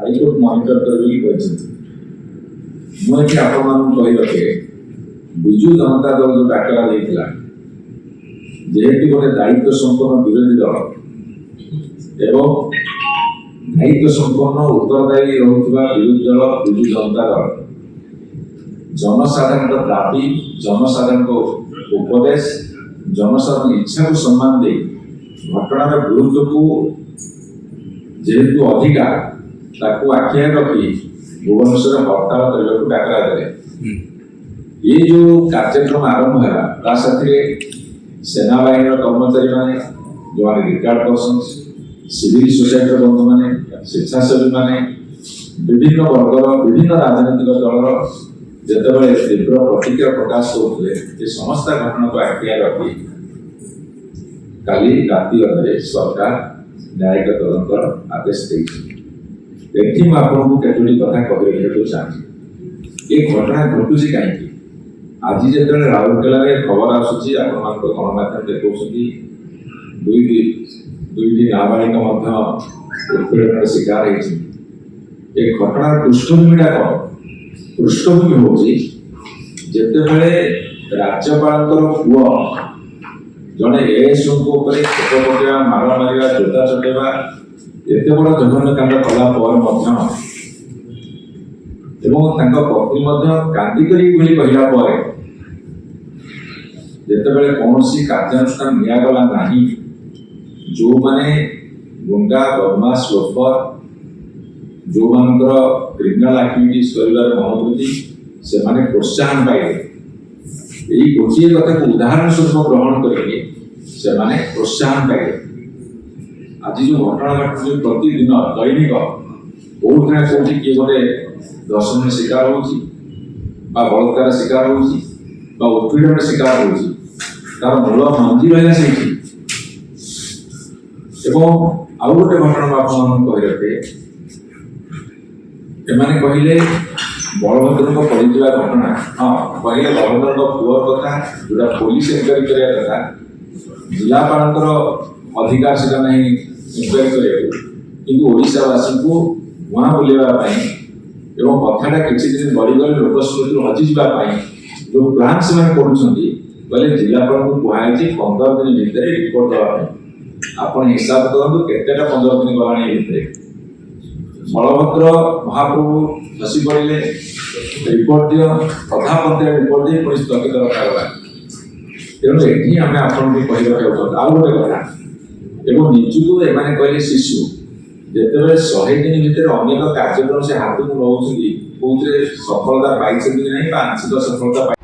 high court monitor कर मुझे आपण कह विजु जनता दल जो डाकरा देता जेहेतु गोटे दायित्व संपन्न विरोधी दल एवं दायित्व संपन्न उत्तरदायी रोकवा विरोधी दल विजु जनता दल जनसाधारण दाबी जनसाधारण उपदेश जनसाधारण इच्छा को सम्मान दे घटनार गुरुत्व को जेहेतु अधिकार ताकू आखिया रखी भुवनेश्वर हड़ताल करने को डाकरा दे ये जो कार्यक्रम आरंभ है सेना बाहिनी कर्मचारी माने जो रिटायर्ड पर्सन सिविल सोसाइटी बंधु माने स्वेच्छासेवी माने विभिन्न वर्गर विभिन्न राजनीतिक दलर जिते तीव्र प्रतिक्रिया प्रकाश करते समस्त घटना को आखिया रखी काली राति अधे सरकार न्यायिक तदंतर आदेश देती आपको केतोटी कथा कह चाहिए ये घटना घटुची कहीं आज जो राउरकेला खबर आसूसी गणमाध्यम देखा दुईटी नाबालिका उत्पीड़न शिकार होती घटनार पृष्ठभूमिटा कौन पृष्ठभूमि हूँ जिते राज्यपाल पुओ जड़े एएसओ छेप पकड़ा मार मार जोता चटेवा एत बड़ जघन्य कांड कला पत्नी कांदिक कहला जिते कौन कार्यानुष्ठान निगला ना जो मैंने गुंडा बदमाश लोफर जो मान क्रिमिनाल एक्टिविटीज कर मनोवृत्ति से माने प्रोत्साहन पाइले यही गोटे कथा को उदाहरण स्वरूप ग्रहण करके से माने प्रोत्साहन पाइले आज जो घटना घटुचे प्रतिदिन दैनिक बहुत ना कौटी किए गोटे दर्शन शिकार हो बलात्कार शिकार हो उत्पीड़न शिकार हो तार मूल मंदी रहा से आउ गोटे घटना आप कही रखे एमाने कहले बलभद्र पड़ता घटना हाँ कहले बलभद्र पुअर कथा जोटा पुलिस इनक्वारी करने कथा जिलापाल अधिकार से नहीं इनक्वारी करने ओडावासी को मुआ बुलावाई एवं कथाटा किसी दिन गड़गले लोक स्मृति हजिजापी जो प्लां से कहले जिलापाल को कहुई 15 दिन भितर रिपोर्ट देवाई आप हिसाब करूँ केतेटा 15 दिन गला भितर बलभद्र महाप्रभु हसी पड़े रिपोर्ट दियो अधा पत्रिका रिपोर्ट दे पुलिस स्थगित रखा तेणु ये आम आपको कह रखा आउ गोटे कथा एवं निजुक एम कहले शिशु जिते 100 दिन भितर अनेक कार्यक्रम से हाथ को नौ सफलता पाई ना आंशिक सफलता